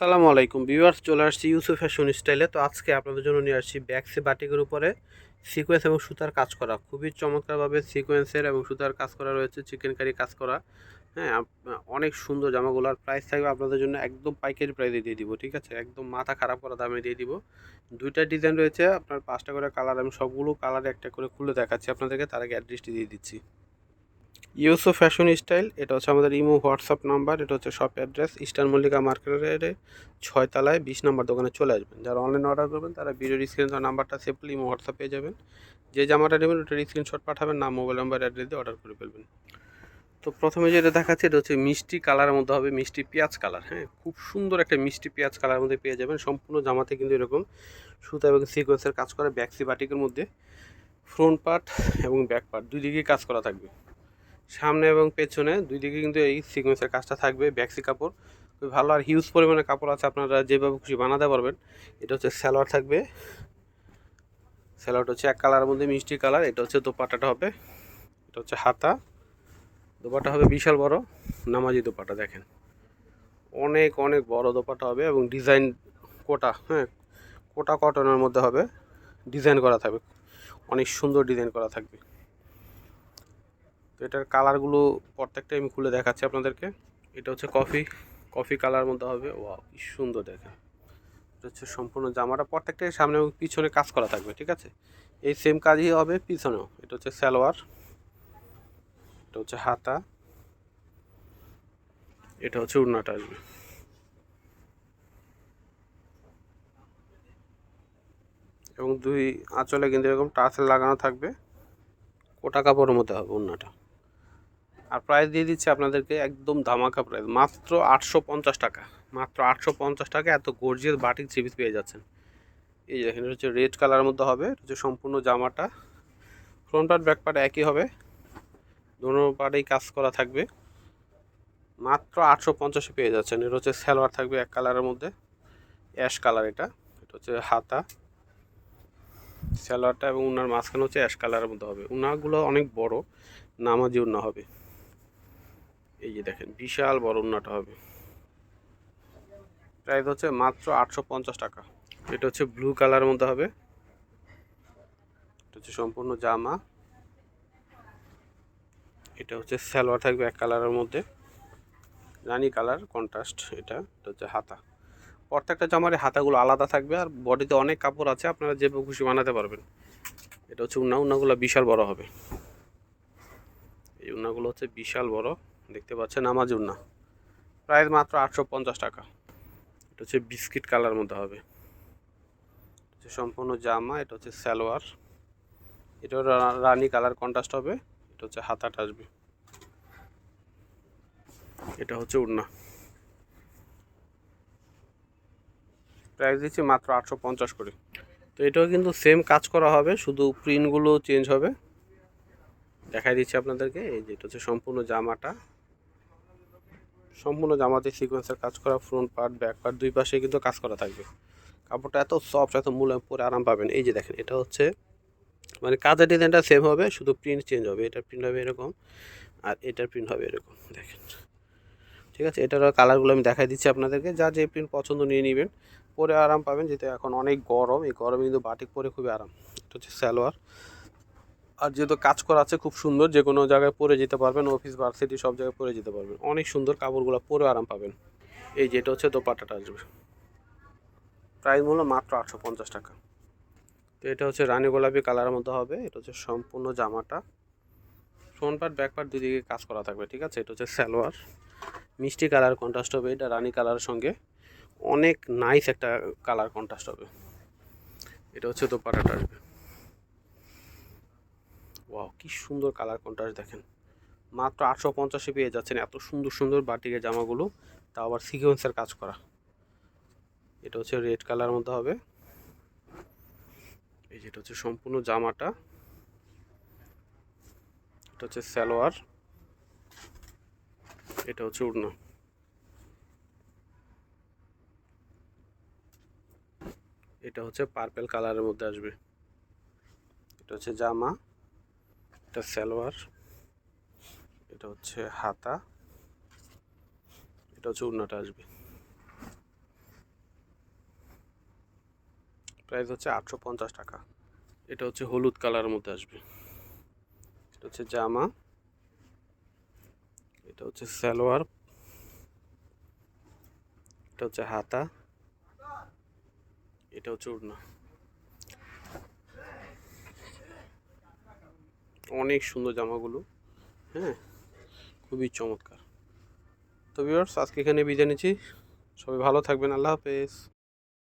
আসসালামু আলাইকুম ভিউয়ার্স, চলে আসছি ইউসুফ ফ্যাশন স্টাইলে। তো আজকে আপনাদের জন্য নিয়ে আসছি ব্যাক্সি বাটিকের উপরে সিকোয়েন্স এবং সুতার কাজ করা, খুবই চমৎকারভাবে সিকোয়েন্সের এবং সুতার কাজ করা রয়েছে, চিকেন কারি কাজ করা। হ্যাঁ, অনেক সুন্দর জামাগুলোর প্রাইস থাকবে আপনাদের জন্য একদম পাইকারি প্রাইসে দিয়ে দিব, ঠিক আছে? একদম মাথা খারাপ করা দামে দিয়ে দিব। দুইটা ডিজাইন রয়েছে, আপনার 5টা করে কালার, আমি সবগুলো কালার একটা করে খুলে দেখাচ্ছি আপনাদেরকে, তার আগে অ্যাড্রেসটি দিয়ে দিচ্ছি। ইউসুফ ফ্যাশন স্টাইল, এটা হচ্ছে আমাদের ইমো হোয়াটসঅ্যাপ নাম্বার, এটা হচ্ছে শপ অ্যাড্রেস ইস্টার্ন মল্লিকা মার্কেটের 6 তলায় 20 নম্বর দোকানে চলে আসবেন। যারা অনলাইন অর্ডার করবেন তারা ভিডিওর স্ক্রিন নাম্বারটা সিম্পলি ইমো হোয়াটসঅ্যাপ পেয়ে যাবেন। যে জামাটা নেবেন ওটার স্ক্রিনশট পাঠাবেন, নাম, মোবাইল নাম্বার, অ্যাড্রেস দিয়ে অর্ডার করে ফেলবেন। তো প্রথমে যেটা দেখাচ্ছে এটা হচ্ছে মিষ্টি কালারের মধ্যে হবে, মিষ্টি পেঁয়াজ কালার। হ্যাঁ, খুব সুন্দর একটা মিষ্টি পেঁয়াজ কালারের মধ্যে পেয়ে যাবেন। সম্পূর্ণ জামাতে কিন্তু এরকম সুতা এবং সিকোয়েন্সের কাজ করা, ব্যাক্সি বাটিকের মধ্যে ফ্রন্ট পার্ট এবং ব্যাক পার্ট দুই দিকেই কাজ করা থাকবে। সামনে এবং পেছনে দুই দিকে কিন্তু এই সিকোয়েন্সের কাজটা থাকবে। ব্যাক্সি কাপড় খুবই ভালো আর হিউজ পরিমাণে কাপড় আছে, আপনারা যেভাবে খুশি বানাতে পারবেন। এটা হচ্ছে সালোয়ার থাকবে, সালোয়ারটা হচ্ছে এক কালারের মধ্যে মিষ্টি কালার। এটা হচ্ছে দোপাট্টাটা হবে, এটা হচ্ছে হাতা। দোপাট্টা হবে বিশাল বড় নামাজি দোপাট্টা, দেখেন অনেক অনেক বড় দোপাট্টা হবে এবং ডিজাইন কোটা, হ্যাঁ কোটা কটনের মধ্যে হবে, ডিজাইন করা থাকবে, অনেক সুন্দর ডিজাইন করা থাকবে। তো এটার কালারগুলো প্রত্যেকটা আমি খুলে দেখাচ্ছি আপনাদেরকে। এটা হচ্ছে কফি কফি কালার মধ্যে হবে। ওয়াও, কি সুন্দর দেখেন। এটা হচ্ছে সম্পূর্ণ জামাটা প্রত্যেকটাই সামনে এবং পিছনে কাজ করা থাকবে, ঠিক আছে? এই সেম কাজই হবে পিছনেও। এটা হচ্ছে সালোয়ার, এটা হচ্ছে হাতা, এটা হচ্ছে ওড়নাটা আসবে। এবং দুই আঁচলে কিন্তু এরকম টাসেল লাগানো থাকবে, কোটা কাপড়ের মধ্যে হবে ওড়নাটা। আর প্রাইস দিয়ে দিচ্ছি আপনাদেরকে একদম ধামাকা প্রাইস, মাত্র 850 টাকা। মাত্র 850 টাকা এত গর্জিয়াস বাটিক থ্রি পিস পেয়ে যাচ্ছেন। এই দেখেন, এটা হচ্ছে রেড কালারের মধ্যে হবে, এটা হচ্ছে সম্পূর্ণ জামাটা। ফ্রন্ট পার্ট ব্যাক পার্ট একই হবে, দোনো পার্টেই কাজ করা থাকবে। মাত্র 850-এ পেয়ে যাচ্ছেন। এটা হচ্ছে সালোয়ার থাকবে এক কালারের মধ্যে, অ্যাশ কালার। এটা এটা হচ্ছে হাতা, সালোয়ারটা এবং উনার মাঝখানে হচ্ছে অ্যাশ কালারের মধ্যে হবে। উনাগুলো অনেক বড় নামাজি উন্না হবে। এই যে দেখেন বিশাল বড় উন্নাটা হবে। প্রাইস হচ্ছে মাত্র 850 টাকা। এটা হচ্ছে ব্লু কালারের মধ্যে হবে, এটা হচ্ছে সম্পূর্ণ জামা। এটা হচ্ছে সালোয়ার থাকবে এক কালারের মধ্যে, রানি কালার কন্ট্রাস্ট। এটা এটা হচ্ছে হাতা। প্রত্যেকটা জামার হাতাগুলো আলাদা থাকবে আর বডিতে অনেক কাপড় আছে, আপনারা যেভাবে খুশি বানাতে পারবেন। এটা হচ্ছে উন্নাগুলো বিশাল বড় হবে। এই উন্নাগুলো হচ্ছে বিশাল বড়, দেখতে পাচ্ছেন নামাজ উন্না। প্রাইস মাত্র 850 টাকা। এটা হচ্ছে বিস্কিট কালার মধ্যে হবে, হচ্ছে সম্পূর্ণ জামা। এটা হচ্ছে সালোয়ার, এটাও রানি কালার কন্ট্রাস্ট হবে। এটা হচ্ছে হাতাটা আসবে, এটা হচ্ছে উন্না। প্রাইস দিচ্ছি মাত্র 850 করে। তো এটাও কিন্তু সেম কাজ করা হবে, শুধু প্রিন্টগুলো চেঞ্জ হবে। দেখাই দিচ্ছি আপনাদেরকে। এই যে এটা হচ্ছে সম্পূর্ণ জামাটা, সম্পূর্ণ জামাতে সিকোয়েন্সের কাজ করা, ফ্রন্ট পার্ট ব্যাক পার্ট দুই পাশে কিন্তু কাজ করা থাকবে। কাপড়টা এত সফট, এত মুলায়ম, পরে আরাম পাবেন। এই যে দেখেন, এটা হচ্ছে মানে কাজের ডিজাইনটা সেম হবে, শুধু প্রিন্ট চেঞ্জ হবে। এটার প্রিন্ট হবে এরকম আর এটার প্রিন্ট হবে এরকম, দেখেন। ঠিক আছে, এটার কালারগুলো আমি দেখাই দিচ্ছি আপনাদেরকে, যা যে প্রিন্ট পছন্দ নিয়ে নেবেন, পরে আরাম পাবেন। যেহেতু এখন অনেক গরম, এই গরমে কিন্তু বাটিক পরে খুবই আরাম। এটা হচ্ছে সালোয়ার, আর যেহেতু কাজ করা আছে খুব সুন্দর, যে কোনো জায়গায় পরে যেতে পারবেন, অফিস ভার্সিটি সব জায়গায় পরে যেতে পারবেন। অনেক সুন্দর, কাপড়গুলো পরে আরাম পাবেন। এই যে এটা হচ্ছে দোপাট্টাটা আসবে, প্রাইস মূল্য মাত্র 850 টাকা। তো এটা হচ্ছে রানী গোলাপি কালারের মধ্যে হবে, এটা হচ্ছে সম্পূর্ণ জামাটা। ফ্রন্ট পার্ট ব্যাক পার্ট দুদিকে কাজ করা থাকবে, ঠিক আছে? এটা হচ্ছে সালোয়ার, মিষ্টি কালার কন্ট্রাস্ট হবে, এটা রানী কালারের সঙ্গে অনেক নাইস একটা কালার কন্ট্রাস্ট হবে। এটা হচ্ছে দোপাট্টাটা আসবে। ওয়াও, কি সুন্দর কালার কন্ট্রাস্ট দেখেন। মাত্র 850-এ পেয়ে যাচ্ছেন এত সুন্দর সুন্দর বাটিকের জামাগুলো, তা আবার সিকোয়েন্সের কাজ করা। এটা হচ্ছে রেড কালার মধ্যে হবে। এই যেটা হচ্ছে সম্পূর্ণ জামাটা, এটা হচ্ছে সালোয়ার, এটা হচ্ছে ওড়না। এটা হচ্ছে পার্পেল কালারের মধ্যে আসবে। এটা হচ্ছে জামা, এটা সালোয়ার, এটা হচ্ছে হাতা, এটা হচ্ছে ওড়নাটা আসবে। প্রাইস হচ্ছে 850 টাকা। এটা হচ্ছে হলুদ কালারের মধ্যে আসবে। এটা হচ্ছে জামা, এটা হচ্ছে সালোয়ার, এটা হচ্ছে হাতা, এটা হচ্ছে ওড়না। অনেক সুন্দর জামাগুলো, হ্যাঁ, খুবই চমৎকার। তো ভিউয়ার্স, আজকে এখানে বিদায় নিচ্ছি। সবাই ভালো থাকবেন। আল্লাহ হাফেজ।